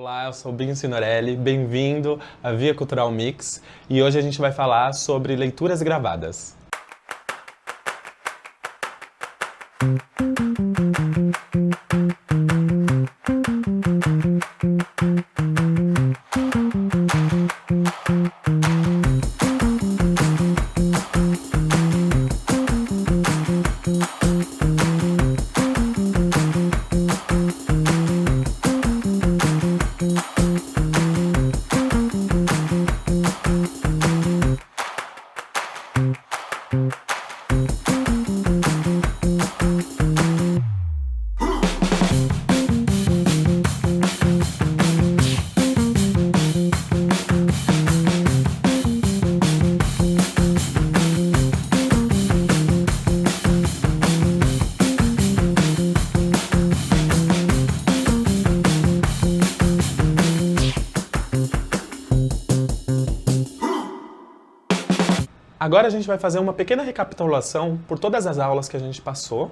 Olá, eu sou o Binho Signorelli, bem-vindo à Via Cultural Mix e hoje a gente vai falar sobre leituras gravadas. Agora a gente vai fazer uma pequena recapitulação por todas as aulas que a gente passou.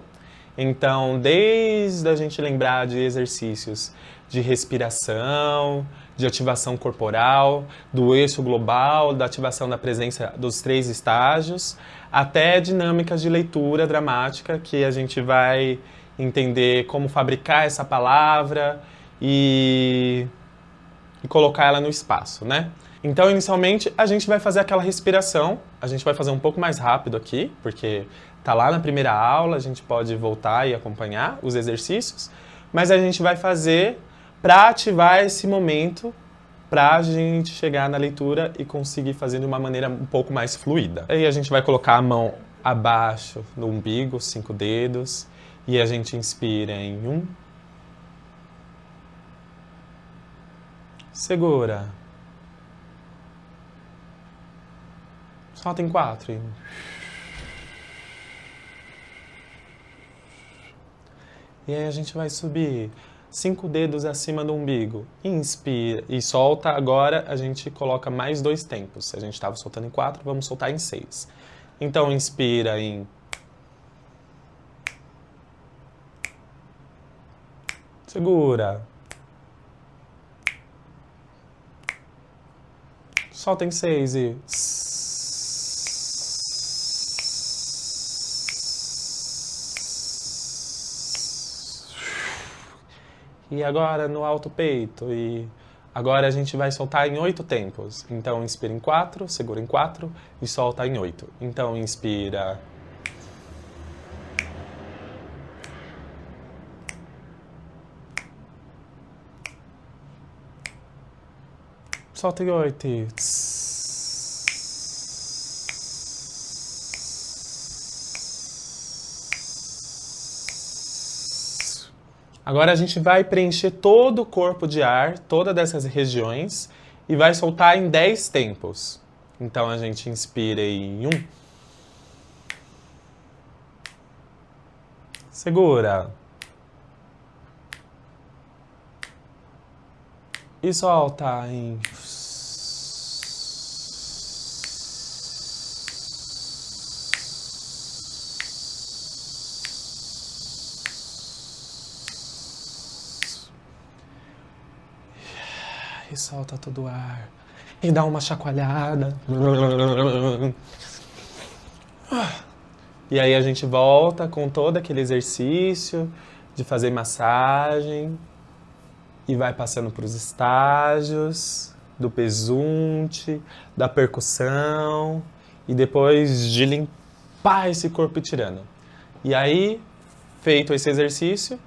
Então, desde a gente lembrar de exercícios de respiração, de ativação corporal, do eixo global, da ativação da presença dos 3 estágios, até dinâmicas de leitura dramática, que a gente vai entender como fabricar essa palavra e colocar ela no espaço, né? Então, inicialmente, a gente vai fazer aquela respiração. A gente vai fazer um pouco mais rápido aqui, porque tá lá na primeira aula, a gente pode voltar e acompanhar os exercícios. Mas a gente vai fazer para ativar esse momento, para a gente chegar na leitura e conseguir fazer de uma maneira um pouco mais fluida. Aí a gente vai colocar a mão abaixo do umbigo, 5 dedos, e a gente inspira em 1. Segura. Solta em 4. E aí a gente vai subir 5 dedos acima do umbigo. Inspira e solta. Agora a gente coloca mais 2 tempos. Se a gente estava soltando em 4, vamos soltar em 6. Então inspira em... Segura. Solta em 6 e... E agora no alto peito. E agora a gente vai soltar em 8 tempos. Então inspira em 4, segura em 4 e solta em 8. Então inspira. Solta em 8 e... Agora a gente vai preencher todo o corpo de ar, todas dessas regiões, e vai soltar em 10 tempos. Então a gente inspira em 1. Segura. E solta em... E solta todo o ar. E dá uma chacoalhada. E aí a gente volta com todo aquele exercício de fazer massagem. E vai passando para os estágios do pesunte, da percussão. E depois de limpar esse corpo tirando. E aí, feito esse exercício,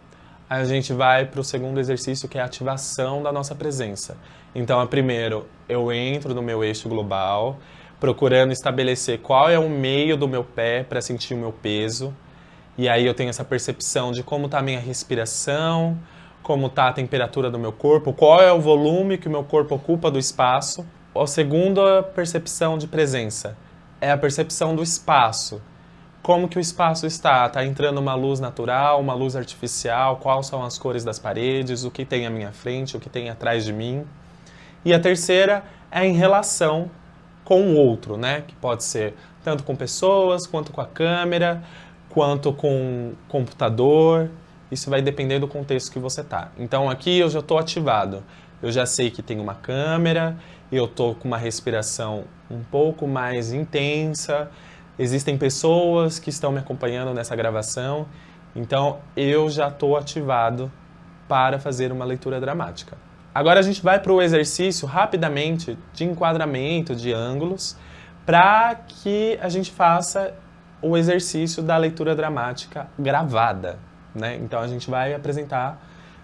a gente vai para o segundo exercício, que é a ativação da nossa presença. Então, primeiro, eu entro no meu eixo global, procurando estabelecer qual é o meio do meu pé para sentir o meu peso. E aí eu tenho essa percepção de como está a minha respiração, como está a temperatura do meu corpo, qual é o volume que o meu corpo ocupa do espaço. A segunda percepção de presença é a percepção do espaço. Como que o espaço está? Está entrando uma luz natural, uma luz artificial? Quais são as cores das paredes? O que tem à minha frente? O que tem atrás de mim? E a terceira é em relação com o outro, né? Que pode ser tanto com pessoas, quanto com a câmera, quanto com computador. Isso vai depender do contexto que você está. Então aqui eu já estou ativado. Eu já sei que tem uma câmera, eu tô com uma respiração um pouco mais intensa, existem pessoas que estão me acompanhando nessa gravação, então eu já estou ativado para fazer uma leitura dramática. Agora a gente vai para o exercício rapidamente de enquadramento de ângulos para que a gente faça o exercício da leitura dramática gravada, né? Então a gente vai apresentar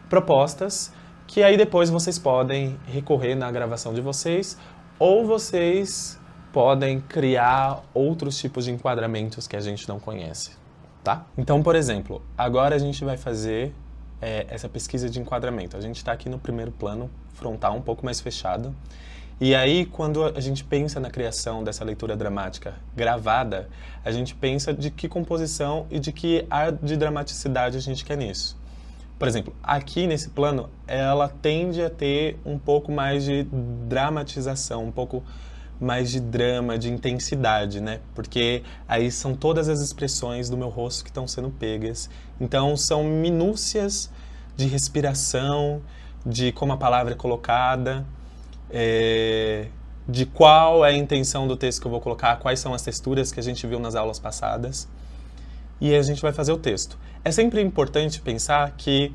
propostas que aí depois vocês podem recorrer na gravação de vocês ou vocês podem criar outros tipos de enquadramentos que a gente não conhece, tá? Então, por exemplo, agora a gente vai fazer essa pesquisa de enquadramento. A gente está aqui no primeiro plano frontal, um pouco mais fechado. E aí, quando a gente pensa na criação dessa leitura dramática gravada, a gente pensa de que composição e de que ar de dramaticidade a gente quer nisso. Por exemplo, aqui nesse plano, ela tende a ter um pouco mais de dramatização, um pouco mais de drama, de intensidade, né? Porque aí são todas as expressões do meu rosto que estão sendo pegas. Então, são minúcias de respiração, de como a palavra é colocada, de qual é a intenção do texto que eu vou colocar, quais são as texturas que a gente viu nas aulas passadas. E a gente vai fazer o texto. É sempre importante pensar que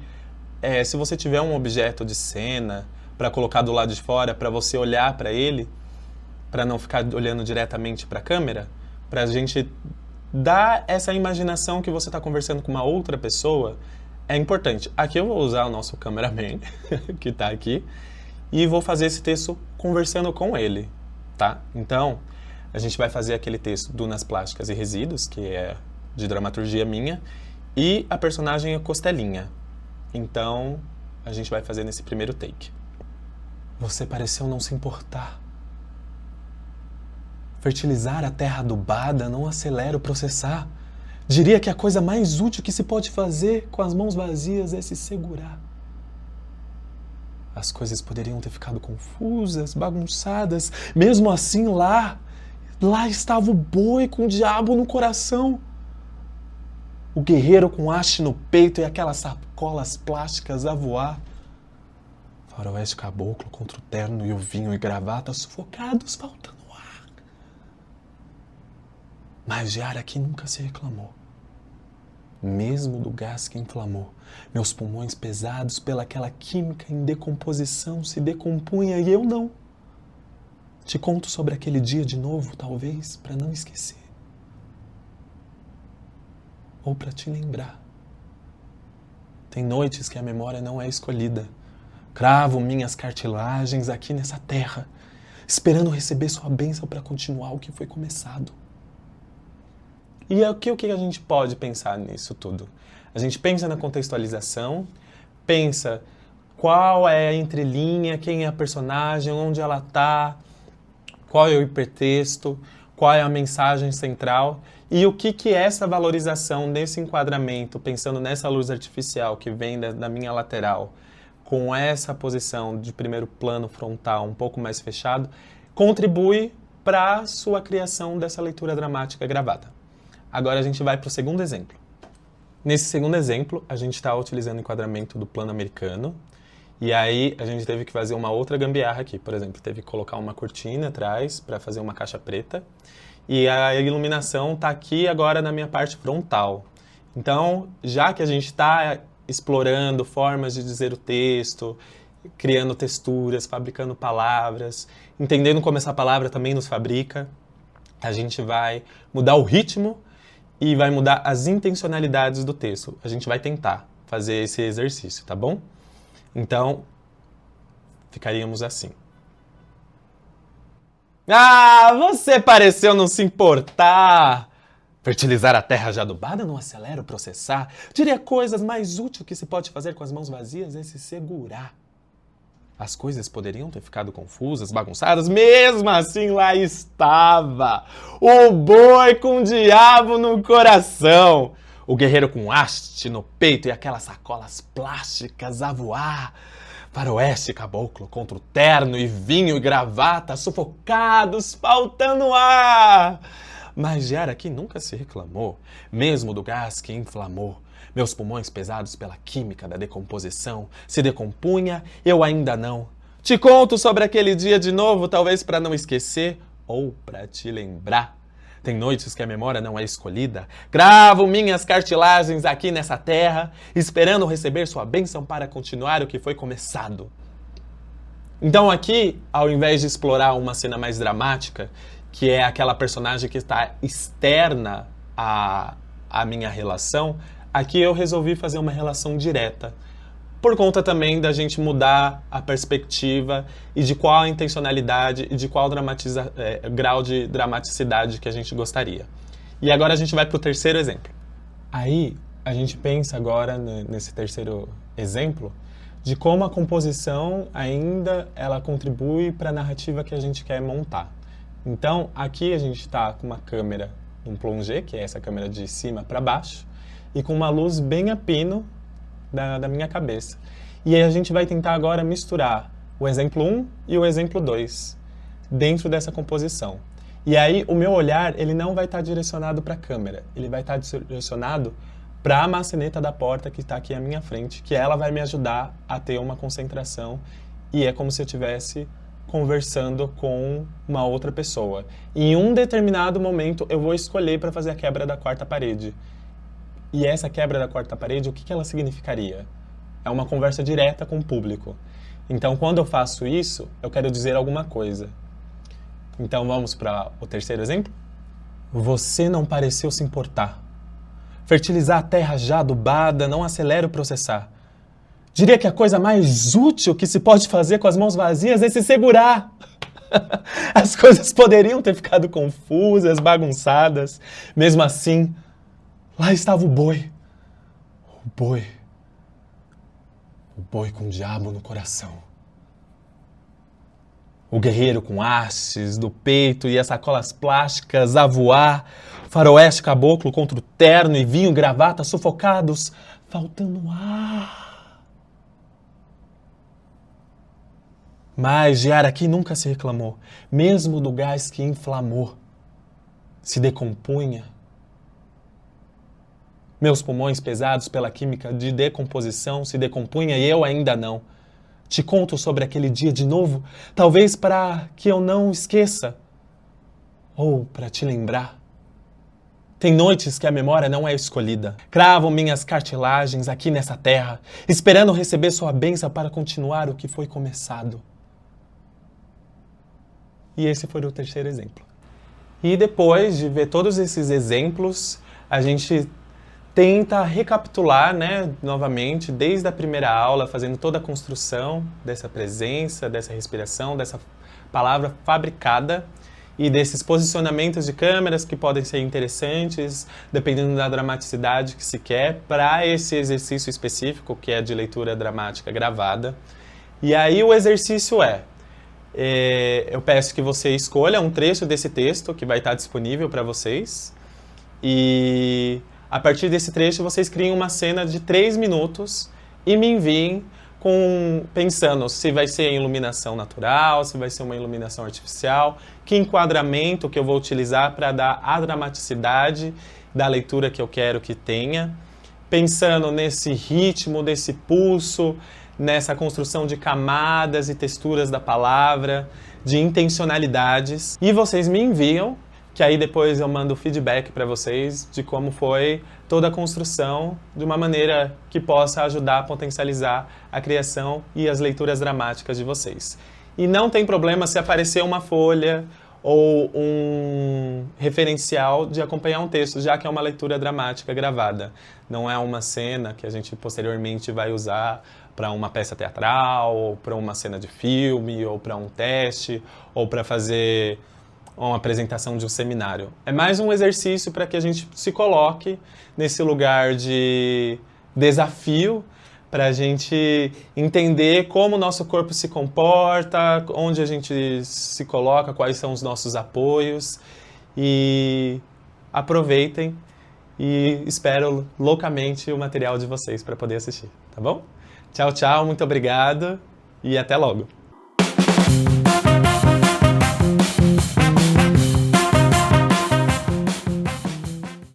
se você tiver um objeto de cena para colocar do lado de fora, para você olhar para ele, para não ficar olhando diretamente para a câmera, para a gente dar essa imaginação que você está conversando com uma outra pessoa, é importante. Aqui eu vou usar o nosso cameraman, que está aqui, e vou fazer esse texto conversando com ele, tá? Então, a gente vai fazer aquele texto do Nas Plásticas e Resíduos, que é de dramaturgia minha, e a personagem é Costelinha. Então, a gente vai fazer nesse primeiro take. Você pareceu não se importar. Fertilizar a terra adubada não acelera o processar. Diria que a coisa mais útil que se pode fazer com as mãos vazias é se segurar. As coisas poderiam ter ficado confusas, bagunçadas. Mesmo assim, lá estava o boi com o diabo no coração. O guerreiro com haste no peito e aquelas sacolas plásticas a voar. Faroeste caboclo contra o terno e o vinho e gravata sufocados, faltando ar. Mas de ar aqui nunca se reclamou. Mesmo do gás que inflamou, meus pulmões pesados pelaquela química em decomposição se decompunha e eu não. Te conto sobre aquele dia de novo, talvez, para não esquecer. Ou para te lembrar. Tem noites que a memória não é escolhida. Cravo minhas cartilagens aqui nessa terra, esperando receber sua bênção para continuar o que foi começado. E o que a gente pode pensar nisso tudo? A gente pensa na contextualização, pensa qual é a entrelinha, quem é a personagem, onde ela está, qual é o hipertexto, qual é a mensagem central e o que é essa valorização nesse enquadramento, pensando nessa luz artificial que vem da minha lateral, com essa posição de primeiro plano frontal um pouco mais fechado, contribui para a sua criação dessa leitura dramática gravada. Agora a gente vai para o segundo exemplo. Nesse segundo exemplo, a gente está utilizando o enquadramento do plano americano, e aí a gente teve que fazer uma outra gambiarra aqui. Por exemplo, teve que colocar uma cortina atrás para fazer uma caixa preta, e a iluminação está aqui agora na minha parte frontal. Então, já que a gente está explorando formas de dizer o texto, criando texturas, fabricando palavras, entendendo como essa palavra também nos fabrica, a gente vai mudar o ritmo e vai mudar as intencionalidades do texto. A gente vai tentar fazer esse exercício, tá bom? Então, ficaríamos assim. Ah, você pareceu não se importar! Fertilizar a terra já adubada não acelera o processar. Diria coisas mais úteis que se pode fazer com as mãos vazias é se segurar. As coisas poderiam ter ficado confusas, bagunçadas, mesmo assim lá estava. O boi com o diabo no coração. O guerreiro com haste no peito e aquelas sacolas plásticas a voar. Faroeste caboclo contra o terno e vinho e gravata, sufocados, faltando ar. Mas de ar aqui nunca se reclamou, mesmo do gás que inflamou. Meus pulmões pesados pela química da decomposição, se decompunha, eu ainda não. Te conto sobre aquele dia de novo, talvez para não esquecer ou para te lembrar. Tem noites que a memória não é escolhida. Gravo minhas cartilagens aqui nessa terra, esperando receber sua bênção para continuar o que foi começado. Então aqui, ao invés de explorar uma cena mais dramática, que é aquela personagem que está externa à minha relação, aqui eu resolvi fazer uma relação direta. Por conta também da gente mudar a perspectiva e de qual a intencionalidade e de qual grau de dramaticidade que a gente gostaria. E agora a gente vai para o terceiro exemplo. Aí a gente pensa agora nesse terceiro exemplo de como a composição ainda ela contribui para a narrativa que a gente quer montar. Então aqui a gente está com uma câmera, um plongé, que é essa câmera de cima para baixo, e com uma luz bem a pino da minha cabeça. E aí a gente vai tentar agora misturar o exemplo 1 e o exemplo 2 dentro dessa composição. E aí o meu olhar ele não vai estar direcionado para a câmera, ele vai estar direcionado para a maçaneta da porta que está aqui à minha frente, que ela vai me ajudar a ter uma concentração e é como se eu estivesse conversando com uma outra pessoa. E em um determinado momento eu vou escolher para fazer a quebra da quarta parede. E essa quebra da quarta parede, o que ela significaria? É uma conversa direta com o público. Então, quando eu faço isso, eu quero dizer alguma coisa. Então, vamos para o terceiro exemplo? Você não pareceu se importar. Fertilizar a terra já adubada não acelera o processar. Diria que a coisa mais útil que se pode fazer com as mãos vazias é se segurar. As coisas poderiam ter ficado confusas, bagunçadas. Mesmo assim, lá estava o boi. O boi. O boi com o diabo no coração. O guerreiro com hastes do peito e as sacolas plásticas a voar. Faroeste caboclo contra o terno e vinho gravata sufocados, faltando ar. Mas de ar aqui nunca se reclamou, mesmo do gás que inflamou. Se decompunha. Meus pulmões pesados pela química de decomposição se decompunha e eu ainda não. Te conto sobre aquele dia de novo, talvez para que eu não esqueça. Ou para te lembrar. Tem noites que a memória não é escolhida. Cravo minhas cartilagens aqui nessa terra, esperando receber sua bênção para continuar o que foi começado. E esse foi o terceiro exemplo. E depois de ver todos esses exemplos, a gente tenta recapitular, novamente, desde a primeira aula, fazendo toda a construção dessa presença, dessa respiração, dessa palavra fabricada e desses posicionamentos de câmeras que podem ser interessantes, dependendo da dramaticidade que se quer, para esse exercício específico, que é de leitura dramática gravada. E aí o exercício eu peço que você escolha um trecho desse texto que vai estar disponível para vocês e a partir desse trecho, vocês criem uma cena de 3 minutos e me enviem pensando se vai ser iluminação natural, se vai ser uma iluminação artificial, que enquadramento que eu vou utilizar para dar a dramaticidade da leitura que eu quero que tenha, pensando nesse ritmo, desse pulso, nessa construção de camadas e texturas da palavra, de intencionalidades, e vocês me enviam, que aí depois eu mando feedback para vocês de como foi toda a construção de uma maneira que possa ajudar a potencializar a criação e as leituras dramáticas de vocês. E não tem problema se aparecer uma folha ou um referencial de acompanhar um texto, já que é uma leitura dramática gravada. Não é uma cena que a gente posteriormente vai usar para uma peça teatral, ou para uma cena de filme, ou para um teste, ou para fazer uma apresentação de um seminário. É mais um exercício para que a gente se coloque nesse lugar de desafio, para a gente entender como o nosso corpo se comporta, onde a gente se coloca, quais são os nossos apoios. E aproveitem e espero loucamente o material de vocês para poder assistir, tá bom? Tchau, tchau, muito obrigado e até logo!